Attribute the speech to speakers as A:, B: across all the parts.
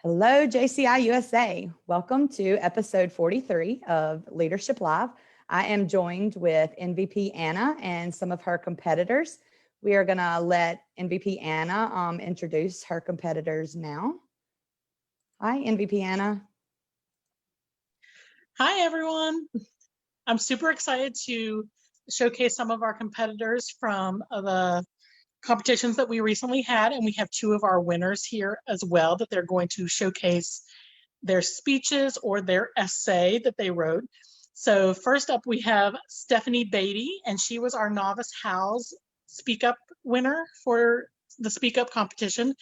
A: Hello, JCI USA. Welcome to episode 43 of Leadership Live. I am joined with NVP Anna and some of her competitors. We are going to let NVP Anna introduce her competitors now. Hi, NVP Anna.
B: Hi, everyone. I'm super excited to showcase some of our competitors from the competitions that we recently had, and we have two of our winners here as well that they're going to showcase their speeches or their essay that they wrote. So first up, we have Stefanie Beattie, and she was our Novice House Speak Up winner for the Speak Up competition.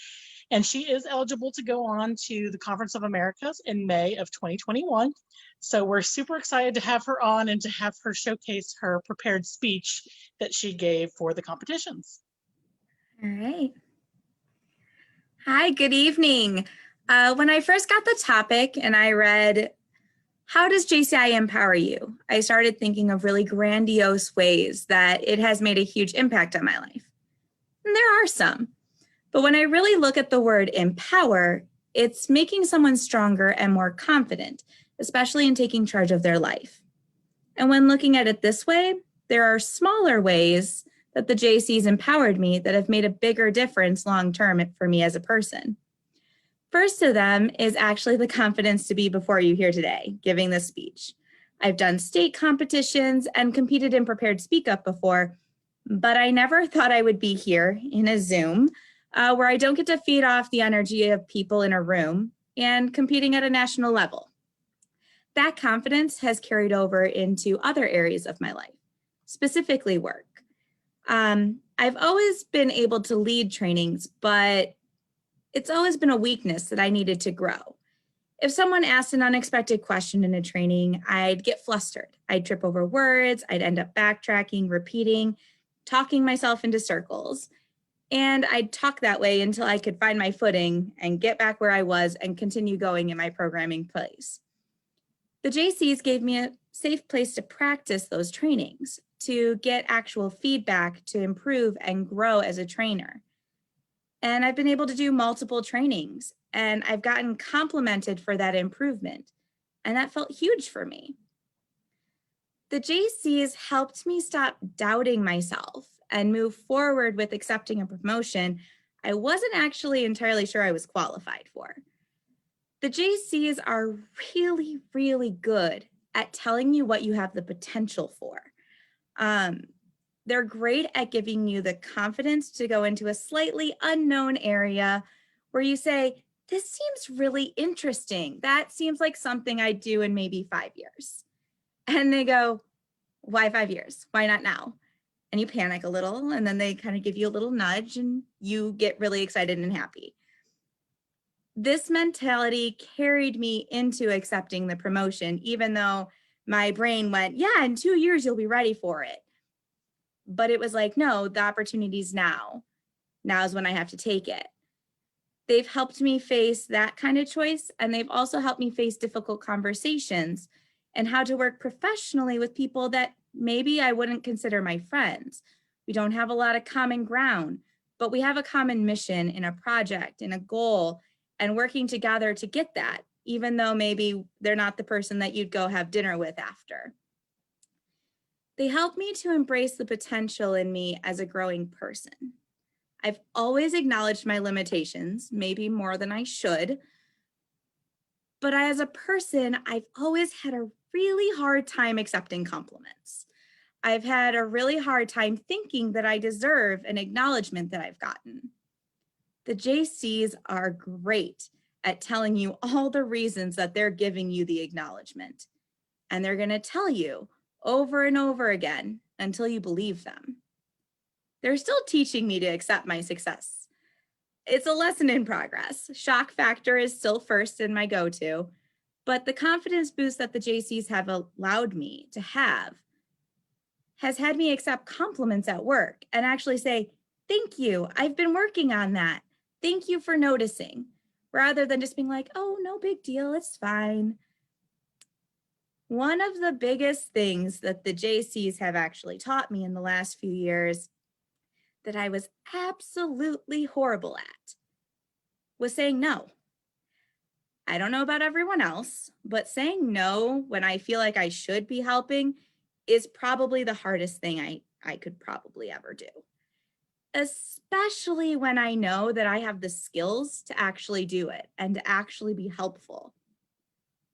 B: And she is eligible to go on to the Conference of Americas in May of 2021. So we're super excited to have her on and to have her showcase her prepared speech that she gave for the competitions.
C: All right. Hi, good evening. When I first got the topic and I read, how does JCI empower you? I started thinking of really grandiose ways that it has made a huge impact on my life. And there are some. But when I really look at the word empower, it's making someone stronger and more confident, especially in taking charge of their life. And when looking at it this way, there are smaller ways that the Jaycees empowered me that have made a bigger difference long-term for me as a person. First of them is actually the confidence to be before you here today, giving this speech. I've done state competitions and competed in prepared speak up before, but I never thought I would be here in a Zoom where I don't get to feed off the energy of people in a room and competing at a national level. That confidence has carried over into other areas of my life, specifically work. I've always been able to lead trainings, but it's always been a weakness that I needed to grow. If someone asked an unexpected question in a training, I'd get flustered. I'd trip over words, I'd end up backtracking, repeating, talking myself into circles. And I'd talk that way until I could find my footing and get back where I was and continue going in my programming place. The Jaycees gave me a safe place to practice those trainings, to get actual feedback, to improve and grow as a trainer. And I've been able to do multiple trainings, and I've gotten complimented for that improvement. And that felt huge for me. The Jaycees helped me stop doubting myself and move forward with accepting a promotion I wasn't actually entirely sure I was qualified for. The Jaycees are really, really good at telling you what you have the potential for. They're great at giving you the confidence to go into a slightly unknown area where you say, this seems really interesting. That seems like something I'd do in maybe 5 years. And they go, why 5 years? Why not now? And you panic a little, and then they kind of give you a little nudge and you get really excited and happy. This mentality carried me into accepting the promotion, even though my brain went, yeah, in 2 years, you'll be ready for it. But it was like, no, the opportunity's now. Now is when I have to take it. They've helped me face that kind of choice, and they've also helped me face difficult conversations and how to work professionally with people that maybe I wouldn't consider my friends. We don't have a lot of common ground, but we have a common mission in a project, in a goal, and working together to get that, even though maybe they're not the person that you'd go have dinner with after. They help me to embrace the potential in me as a growing person. I've always acknowledged my limitations, maybe more than I should, but as a person, I've always had a really hard time accepting compliments. I've had a really hard time thinking that I deserve an acknowledgement that I've gotten. The Jaycees are great at telling you all the reasons that they're giving you the acknowledgement. And they're going to tell you over and over again until you believe them. They're still teaching me to accept my success. It's a lesson in progress. Shock factor is still first in my go-to, but the confidence boost that the Jaycees have allowed me to have has had me accept compliments at work and actually say, thank you, I've been working on that. Thank you for noticing, rather than just being like, oh, no big deal, it's fine. One of the biggest things that the Jaycees have actually taught me in the last few years that I was absolutely horrible at was saying no. I don't know about everyone else, but saying no when I feel like I should be helping is probably the hardest thing I could probably ever do. Especially when I know that I have the skills to actually do it and to actually be helpful.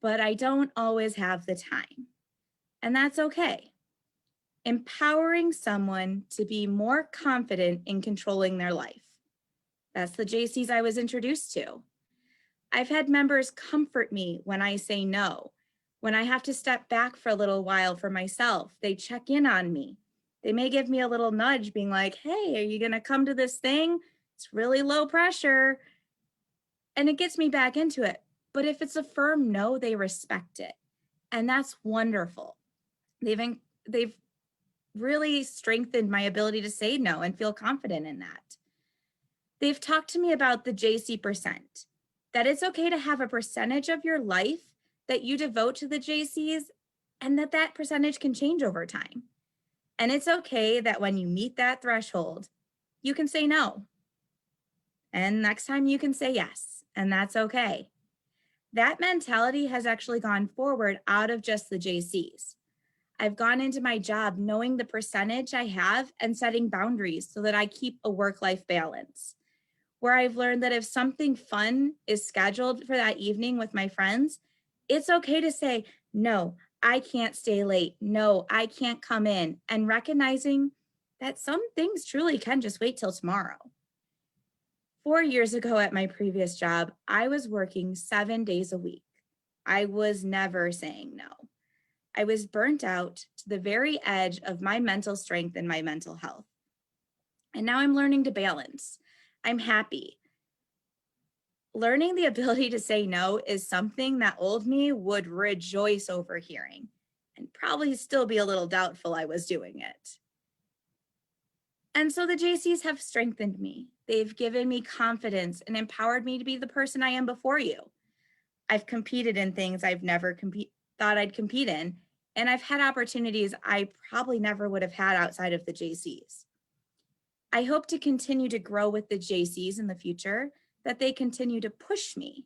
C: But I don't always have the time. And that's okay. Empowering someone to be more confident in controlling their life. That's the Jaycees I was introduced to. I've had members comfort me when I say no. When I have to step back for a little while for myself, they check in on me. They may give me a little nudge being like, hey, are you going to come to this thing? It's really low pressure. And it gets me back into it. But if it's a firm no, they respect it. And that's wonderful. They've really strengthened my ability to say no and feel confident in that. They've talked to me about the JC%, that it's okay to have a percentage of your life that you devote to the Jaycees, and that percentage can change over time. And it's okay that when you meet that threshold, you can say no. And next time you can say yes, and that's okay. That mentality has actually gone forward out of just the Jaycees. I've gone into my job knowing the percentage I have and setting boundaries so that I keep a work-life balance. Where I've learned that if something fun is scheduled for that evening with my friends, it's okay to say, no, I can't stay late. No, I can't come in. And recognizing that some things truly can just wait till tomorrow. 4 years ago at my previous job, I was working 7 days a week. I was never saying no. I was burnt out to the very edge of my mental strength and my mental health. And now I'm learning to balance. I'm happy. Learning the ability to say no is something that old me would rejoice over hearing and probably still be a little doubtful I was doing it. And so the Jaycees have strengthened me. They've given me confidence and empowered me to be the person I am before you. I've competed in things I've never thought I'd compete in, and I've had opportunities I probably never would have had outside of the Jaycees. I hope to continue to grow with the Jaycees in the future, that they continue to push me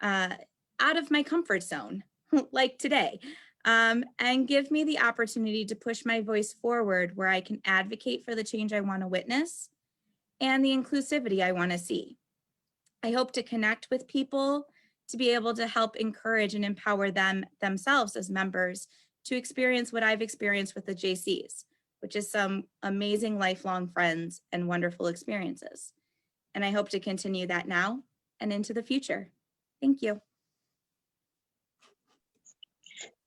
C: out of my comfort zone, like today, and give me the opportunity to push my voice forward where I can advocate for the change I want to witness and the inclusivity I want to see. I hope to connect with people to be able to help encourage and empower them themselves as members to experience what I've experienced with the Jaycees, which is some amazing lifelong friends and wonderful experiences. And I hope to continue that now and into the future. Thank you.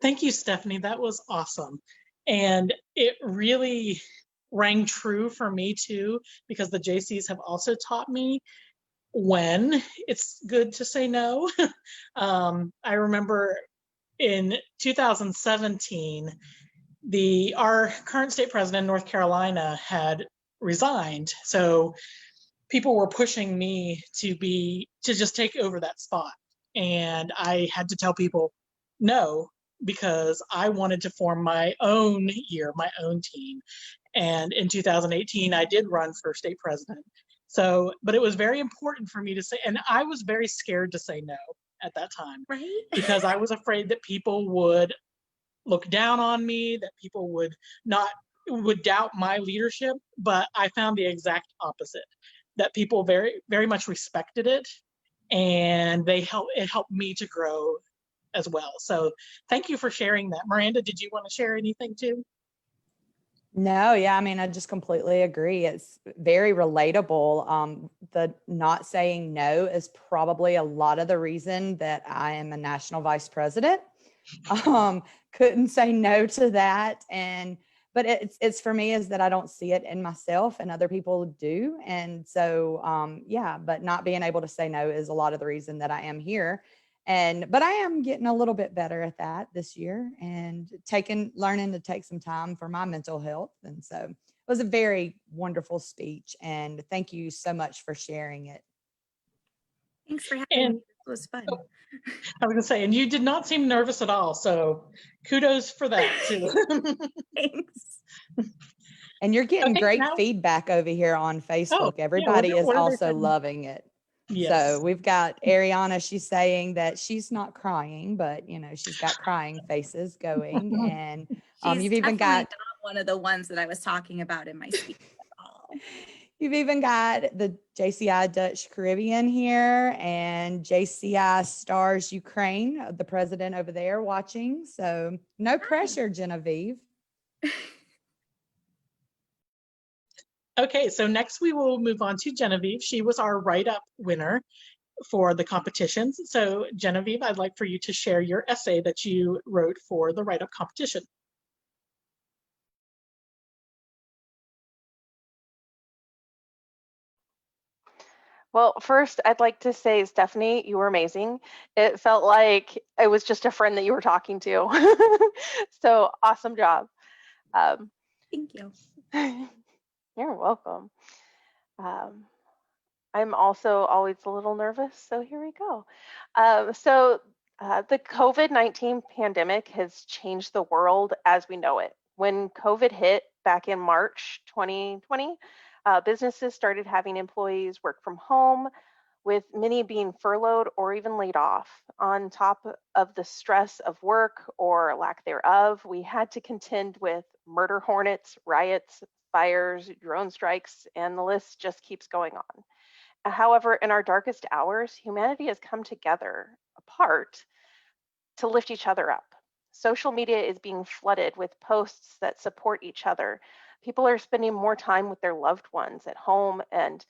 B: Thank you, Stefanie. That was awesome. And it really rang true for me too, because the Jaycees have also taught me when it's good to say no. I remember in 2017, our current state president, North Carolina, had resigned. So people were pushing me to just take over that spot. And I had to tell people no, because I wanted to form my own my own team. And in 2018, I did run for state president. So, but it was very important for me to say, and I was very scared to say no at that time,
C: Right?
B: because I was afraid that people would look down on me, that people would doubt my leadership. But I found the exact opposite, that people very, very much respected it, and it helped me to grow as well. So thank you for sharing that. Miranda, did you want to share anything too?
A: No, yeah, I mean, I just completely agree. It's very relatable. The not saying no is probably a lot of the reason that I am a national vice president. Couldn't say no to that. But it's for me is that I don't see it in myself and other people do. And so, yeah, but not being able to say no is a lot of the reason that I am here. But I am getting a little bit better at that this year and learning to take some time for my mental health. And so it was a very wonderful speech. And thank you so much for sharing it.
C: Thanks for having me. It was fun.
B: I was gonna say, and you did not seem nervous at all. So kudos for that too.
C: Thanks.
A: And you're getting great feedback over here on Facebook. Everybody is also loving it.
B: Yes.
A: So we've got Ariana. She's saying that she's not crying, but she's got crying faces going. And
C: She's
A: you've even
C: definitely
A: got
C: not one of the ones that I was talking about in my speech at all.
A: you've even got the JCI Dutch Caribbean here and JCI Stars Ukraine, the president over there watching. So no pressure, Genevieve.
B: Okay, so next we will move on to Genevieve. She was our write-up winner for the competitions. So Genevieve, I'd like for you to share your essay that you wrote for the write-up competition.
D: Well, first, I'd like to say, Stefanie, you were amazing. It felt like it was just a friend that you were talking to. So awesome job.
C: Thank you.
D: You're welcome. I'm also always a little nervous, so here we go. The COVID-19 pandemic has changed the world as we know it. When COVID hit back in March 2020, businesses started having employees work from home, with many being furloughed or even laid off. On top of the stress of work or lack thereof, we had to contend with murder hornets, riots, fires, drone strikes, and the list just keeps going on. However, in our darkest hours, humanity has come together apart to lift each other up. Social media is being flooded with posts that support each other. People are spending more time with their loved ones at home and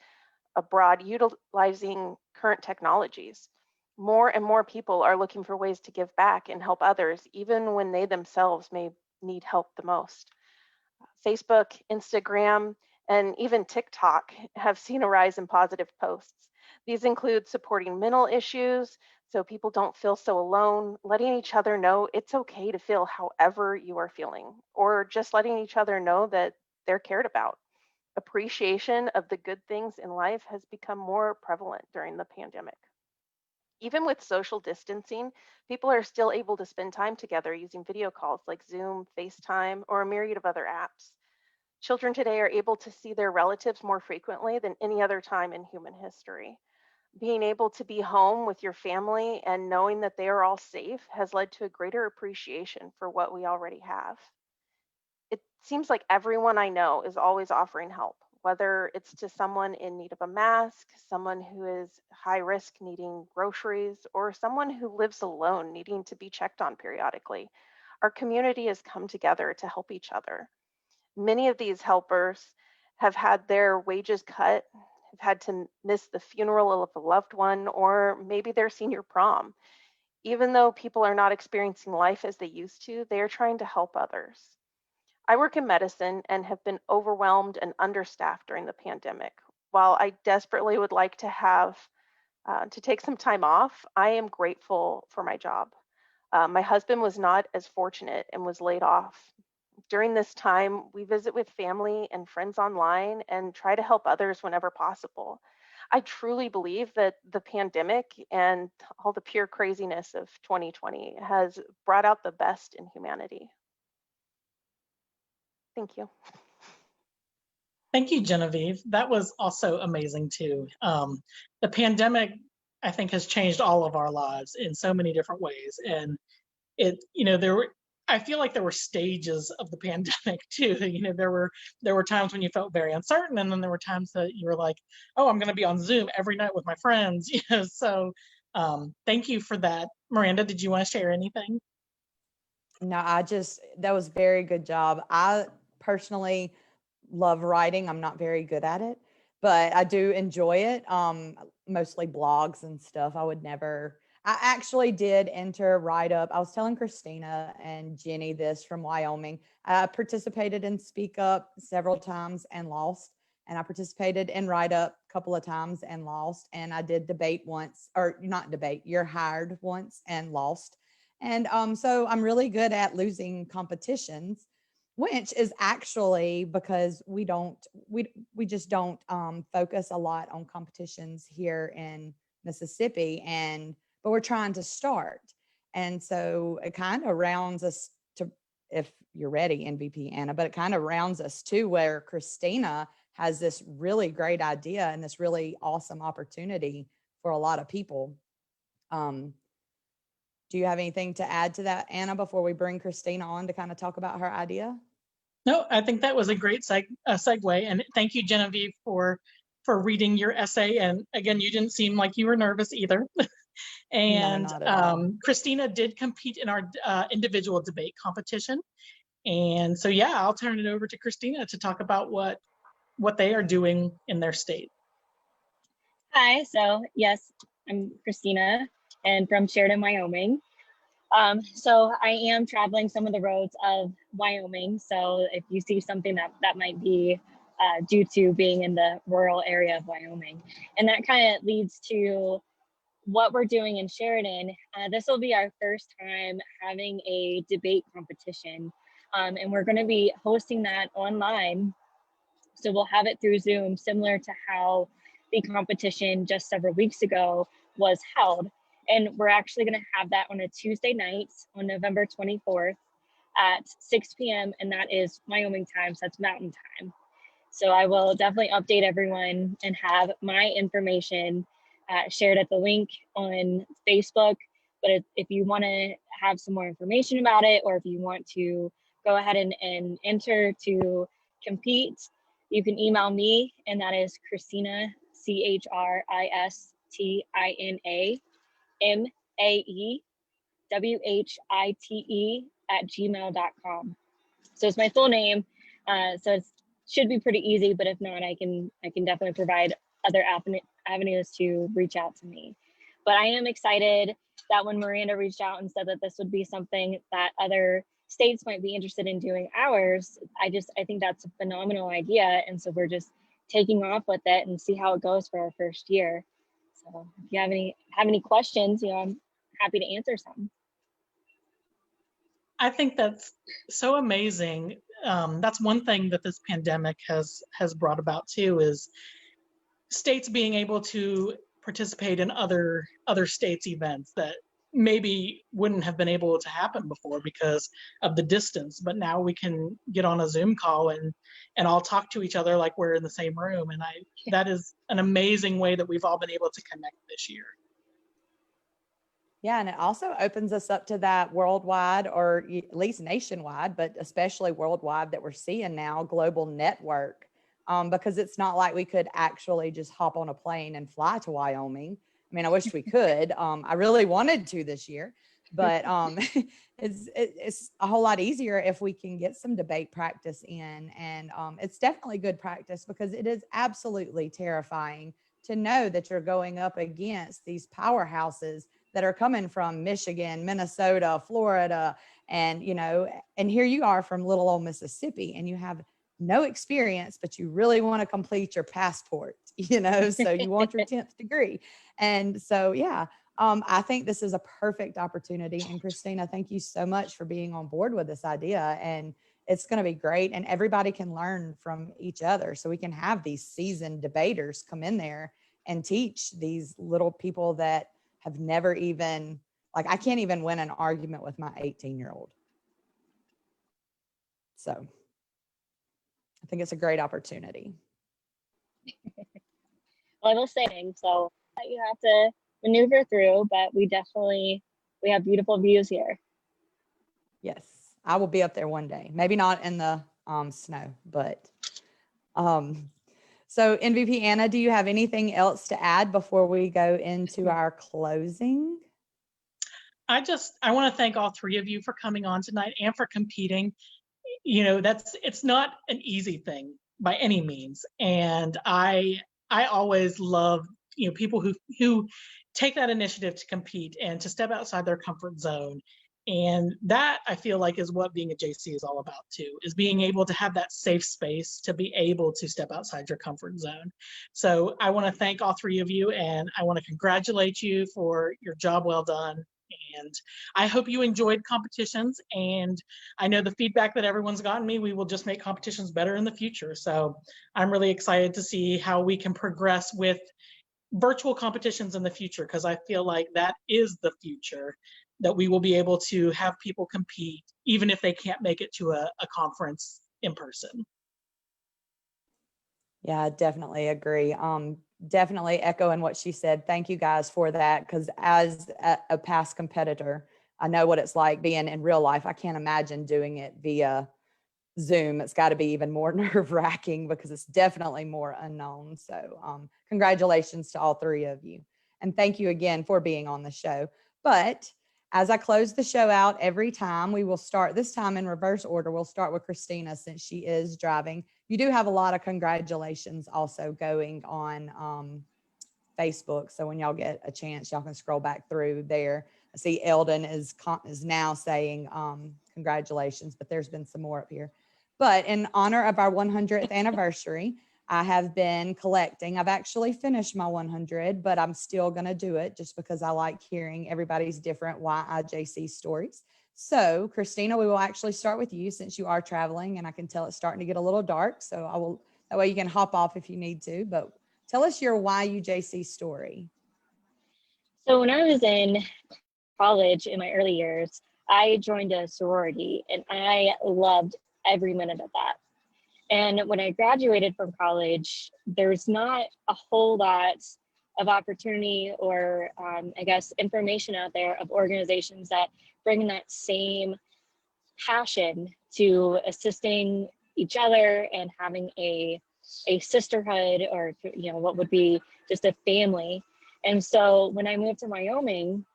D: abroad, utilizing current technologies. More and more people are looking for ways to give back and help others, even when they themselves may need help the most. Facebook, Instagram, and even TikTok have seen a rise in positive posts. These include supporting mental issues so people don't feel so alone, letting each other know it's okay to feel however you are feeling, or just letting each other know that they're cared about. Appreciation of the good things in life has become more prevalent during the pandemic. Even with social distancing, people are still able to spend time together using video calls like Zoom, FaceTime, or a myriad of other apps. Children today are able to see their relatives more frequently than any other time in human history. Being able to be home with your family and knowing that they are all safe has led to a greater appreciation for what we already have. It seems like everyone I know is always offering help, whether it's to someone in need of a mask, someone who is high risk needing groceries, or someone who lives alone needing to be checked on periodically. Our community has come together to help each other. Many of these helpers have had their wages cut, have had to miss the funeral of a loved one, or maybe their senior prom. Even though people are not experiencing life as they used to, they are trying to help others. I work in medicine and have been overwhelmed and understaffed during the pandemic. While I desperately would like to have to take some time off, I am grateful for my job. My husband was not as fortunate and was laid off. During this time, we visit with family and friends online and try to help others whenever possible. I truly believe that the pandemic and all the pure craziness of 2020 has brought out the best in humanity. Thank you.
B: Thank you, Genevieve. That was also amazing too. The pandemic, I think, has changed all of our lives in so many different ways. And I feel like there were stages of the pandemic too. There were times when you felt very uncertain, and then there were times that you were like, "Oh, I'm going to be on Zoom every night with my friends." So thank you for that. Miranda, did you want to share anything?
A: No, that was very good job. I personally love writing. I'm not very good at it, but I do enjoy it. Mostly blogs and stuff. I actually did enter write up. I was telling Christina and Jenny this from Wyoming. I participated in Speak Up several times and lost. And I participated in write up a couple of times and lost. And I did debate once, or not debate, you're hired once and lost. And so I'm really good at losing competitions, which is actually because we just don't focus a lot on competitions here in Mississippi, but we're trying to start. And so it kind of rounds us to, if you're ready, NVP Anna, but it kind of rounds us to where Christina has this really great idea and this really awesome opportunity for a lot of people. Do you have anything to add to that, Anna, before we bring Christina on to kind of talk about her idea?
B: No, I think that was a great segue. And thank you, Genevieve, for reading your essay. And again, you didn't seem like you were nervous either. And
A: No, not at all.
B: Christina did compete in our individual debate competition. And so, yeah, I'll turn it over to Christina to talk about what they are doing in their state.
E: Hi, so yes, I'm Christina and from Sheridan, Wyoming. So I am traveling some of the roads of Wyoming. So if you see something that might be due to being in the rural area of Wyoming. And that kind of leads to what we're doing in Sheridan. This will be our first time having a debate competition. And we're going to be hosting that online. So we'll have it through Zoom, similar to how the competition just several weeks ago was held. And we're actually going to have that on a Tuesday night on November 24th at 6 p.m. And that is Wyoming time, so that's Mountain Time. So I will definitely update everyone and have my information shared at the link on Facebook. But if you want to have some more information about it, or if you want to go ahead and enter to compete, you can email me, and that is Christina, ChristianaMaewhite @gmail.com. So it's my full name. So it should be pretty easy, but if not, I can definitely provide other avenues to reach out to me. But I am excited that when Miranda reached out and said that this would be something that other states might be interested in doing ours, I think that's a phenomenal idea. And so we're just taking off with it and see how it goes for our first year. So if you have any questions, I'm happy to answer some.
B: I think that's so amazing. That's one thing that this pandemic has brought about too, is states being able to participate in other states' events that maybe wouldn't have been able to happen before because of the distance. But now we can get on a Zoom call and all talk to each other like we're in the same room. And that is an amazing way that we've all been able to connect this year.
A: Yeah, and it also opens us up to that worldwide, or at least nationwide, but especially worldwide, that we're seeing now, global network, because it's not like we could actually just hop on a plane and fly to Wyoming. I mean, I wish we could. I really wanted to this year, but it's a whole lot easier if we can get some debate practice in. And it's definitely good practice, because it is absolutely terrifying to know that you're going up against these powerhouses that are coming from Michigan, Minnesota, Florida, and and here you are from little old Mississippi, and you have no experience, but you really want to complete your passport, so you want your 10th degree. And so, yeah, I think this is a perfect opportunity. And Christina, thank you so much for being on board with this idea. And it's going to be great. And everybody can learn from each other. So we can have these seasoned debaters come in there and teach these little people that have never even, I can't even win an argument with my 18-year-old. So I think it's a great opportunity.
E: Well, I will say, so that you have to maneuver through, but we have beautiful views here.
A: Yes, I will be up there one day. Maybe not in the snow, but so NVP Anna, do you have anything else to add before we go into our closing?
B: I want to thank all three of you for coming on tonight and for competing. It's not an easy thing by any means. And I always love, people who take that initiative to compete and to step outside their comfort zone. And that, I feel like, is what being a JC is all about too, is being able to have that safe space to be able to step outside your comfort zone. So I want to thank all three of you, and I want to congratulate you for your job well done. And I hope you enjoyed competitions, and I know the feedback that everyone's gotten me, we will just make competitions better in the future. So I'm really excited to see how we can progress with virtual competitions in the future, because I feel like that is the future, that we will be able to have people compete even if they can't make it to a conference in person.
A: Yeah, I definitely agree. definitely echoing what she said. Thank you guys for that. Because as a past competitor, I know what it's like being in real life. I can't imagine doing it via Zoom. It's got to be even more nerve wracking because it's definitely more unknown. So congratulations to all three of you. And thank you again for being on the show. But as I close the show out every time, we will start this time in reverse order. We'll start with Christina since she is driving. You do have a lot of congratulations also going on Facebook. So when y'all get a chance, y'all can scroll back through there. I see Eldon is now saying congratulations, but there's been some more up here. But in honor of our 100th anniversary, I have been collecting. I've actually finished my 100, but I'm still going to do it just because I like hearing everybody's different YIJC stories. So Christina, we will actually start with you since you are traveling, and I can tell it's starting to get a little dark. So I will, that way you can hop off if you need to, but tell us your YUJC story.
E: So when I was in college in my early years, I joined a sorority and I loved every minute of that. And when I graduated from college, there's not a whole lot of opportunity or I guess information out there of organizations that bring that same passion to assisting each other and having a sisterhood, or what would be just a family. And so when I moved to Wyoming,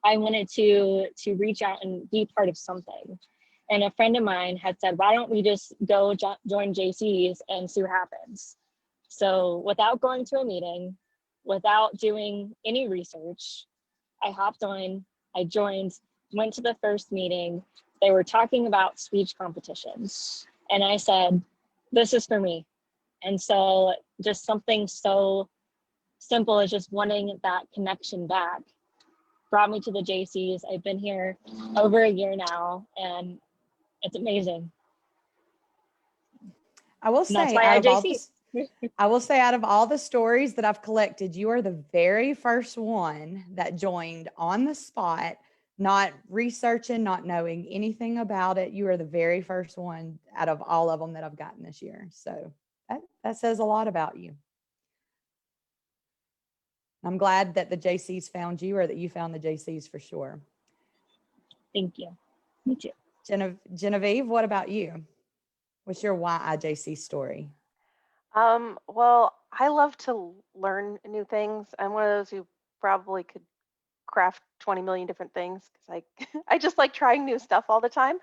E: I wanted to reach out and be part of something. And a friend of mine had said, why don't we just go join Jaycees and see what happens? So without going to a meeting, without doing any research, I hopped on, I joined, went to the first meeting. They were talking about speech competitions. And I said, this is for me. And so just something so simple as just wanting that connection back brought me to the Jaycees. I've been here over a year now, and it's amazing.
A: I will say, out of all the stories that I've collected, you are the very first one that joined on the spot, not researching, not knowing anything about it. You are the very first one out of all of them that I've gotten this year. So that says a lot about you. I'm glad that the Jaycees found you, or that you found the Jaycees for sure.
E: Thank you. Me too.
A: Genevieve, what about you? What's your YIJC story?
D: Well, I love to learn new things. I'm one of those who probably could craft 20 million different things because I just like trying new stuff all the time.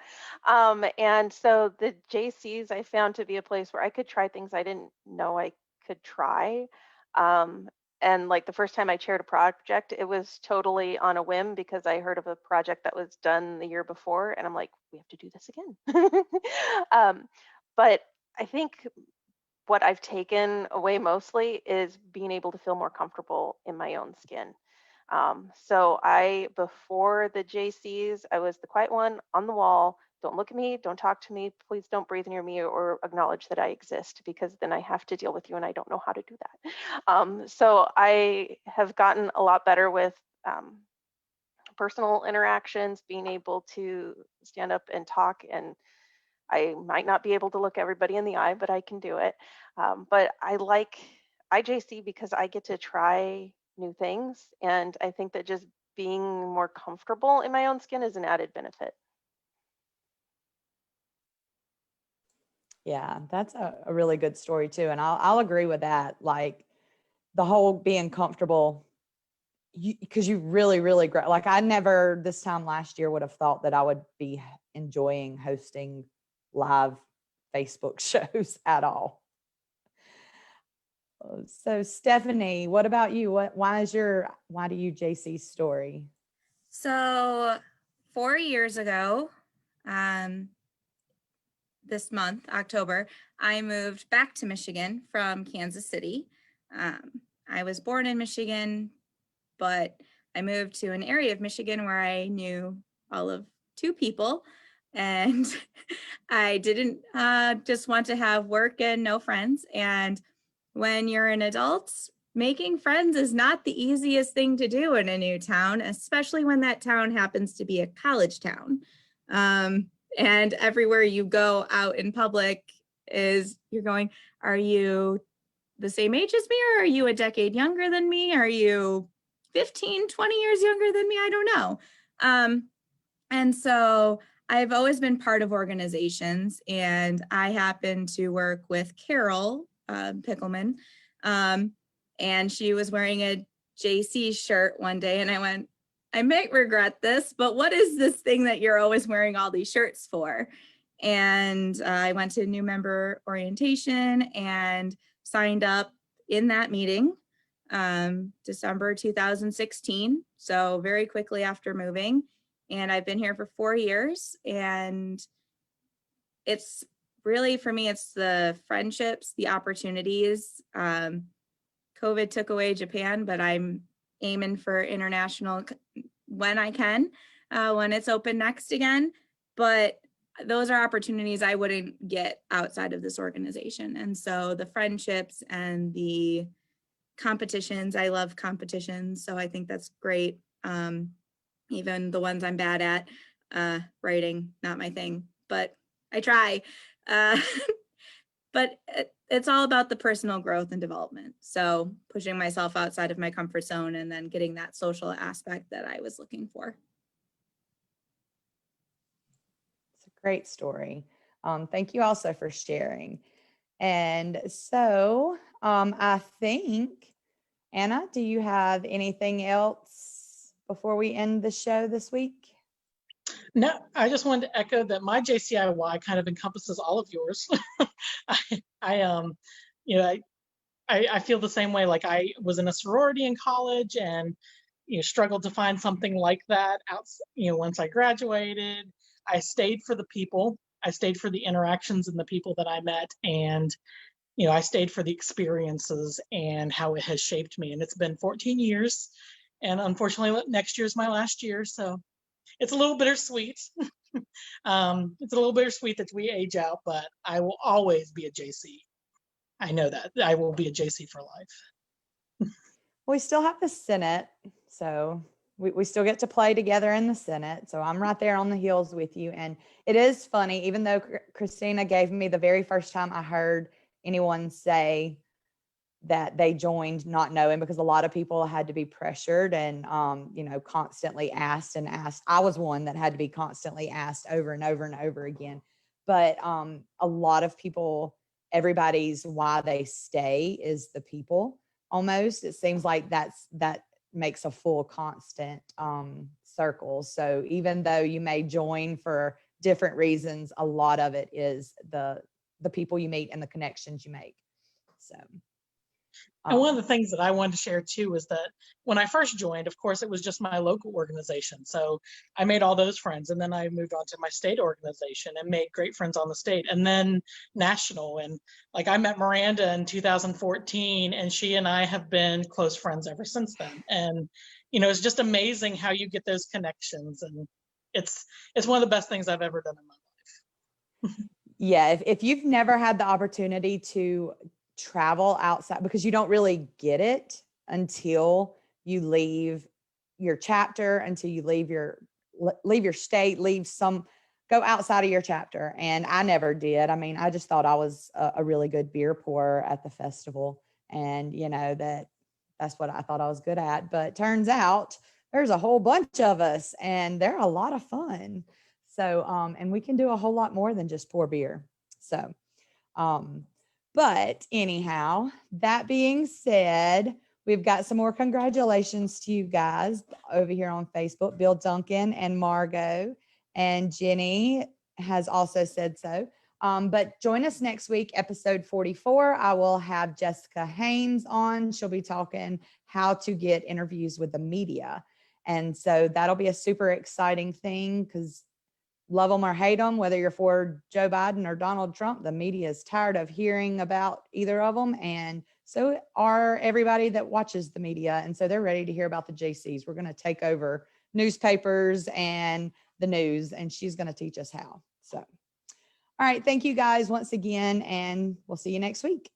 D: And so the Jaycees I found to be a place where I could try things I didn't know I could try. And like the first time I chaired a project, it was totally on a whim because I heard of a project that was done the year before, and I'm like, we have to do this again. But I think what I've taken away mostly is being able to feel more comfortable in my own skin. So before the Jaycees, I was the quiet one on the wall. Don't look at me, don't talk to me, please don't breathe near me or acknowledge that I exist, because then I have to deal with you and I don't know how to do that. So I have gotten a lot better with personal interactions, being able to stand up and talk, and I might not be able to look everybody in the eye, but I can do it. But I like IJC because I get to try new things, and I think that just being more comfortable in my own skin is an added benefit.
A: Yeah, that's a really good story too. And I'll agree with that. Like the whole being comfortable, because you really, really great. Like I never this time last year would have thought that I would be enjoying hosting live Facebook shows at all. So Stefanie, what about you? Why do you JC story?
C: So 4 years ago, this month, October, I moved back to Michigan from Kansas City. I was born in Michigan, but I moved to an area of Michigan where I knew all of 2 people, and I didn't just want to have work and no friends. And when you're an adult, making friends is not the easiest thing to do in a new town, especially when that town happens to be a college town. And everywhere you go out in public you're going, are you the same age as me, or are you a decade younger than me? Are you 15, 20 years younger than me? I don't know. And so I've always been part of organizations, and I happen to work with Carol Pickleman, and she was wearing a JC shirt one day, and I went, I might regret this, but what is this thing that you're always wearing all these shirts for? And I went to new member orientation and signed up in that meeting, December 2016. So very quickly after moving. And I've been here for 4 years. And it's really, for me, it's the friendships, the opportunities. COVID took away Japan, but I'm aiming for international when I can, when it's open next again. But those are opportunities I wouldn't get outside of this organization. And so the friendships and the competitions, I love competitions. So I think that's great. Even the ones I'm bad at, writing, not my thing, but I try. But it's all about the personal growth and development. So pushing myself outside of my comfort zone and then getting that social aspect that I was looking for.
A: It's a great story. Thank you also for sharing. And so I think, Anna, do you have anything else before we end the show this week?
B: No, I just wanted to echo that my JCIY kind of encompasses all of yours. I feel the same way. Like, I was in a sorority in college and struggled to find something like that out. Once I graduated, I stayed for the people. I stayed for the interactions and the people that I met, and I stayed for the experiences and how it has shaped me. And it's been 14 years, and unfortunately, next year is my last year, so it's a little bittersweet. It's a little bittersweet that we age out, but I will always be a JC. I know that I will be a JC for life.
A: We still have the Senate, so we still get to play together in the Senate. So I'm right there on the heels with you. And it is funny, even though Christina gave me the very first time I heard anyone say that they joined not knowing, because a lot of people had to be pressured and, constantly asked and asked. I was one that had to be constantly asked over and over and over again. But a lot of people, everybody's why they stay is the people. Almost, it seems like that makes a full constant circle. So even though you may join for different reasons, a lot of it is the people you meet and the connections you make. So.
B: And one of the things that I wanted to share too is that when I first joined, of course, it was just my local organization. So I made all those friends, and then I moved on to my state organization and made great friends on the state, and then national. And like, I met Miranda in 2014, and she and I have been close friends ever since then. And, it's just amazing how you get those connections. And it's one of the best things I've ever done in my life.
A: Yeah. If you've never had the opportunity to travel outside, because you don't really get it until you leave your chapter, until you leave your state, go outside of your chapter. And I never did. I mean, I just thought I was a really good beer pourer at the festival, and that's what I thought I was good at. But turns out there's a whole bunch of us, and they're a lot of fun. So and we can do a whole lot more than just pour beer. So but anyhow, that being said, we've got some more congratulations to you guys over here on Facebook. Bill Duncan and Margot and Jenny has also said so. But join us next week, episode 44. I will have Jessica Haynes on. She'll be talking how to get interviews with the media. And so that'll be a super exciting thing, because love them or hate them, whether you're for Joe Biden or Donald Trump, the media is tired of hearing about either of them. And so are everybody that watches the media. And so they're ready to hear about the Jaycees. We're going to take over newspapers and the news, and she's going to teach us how. So, all right. Thank you guys once again, and we'll see you next week.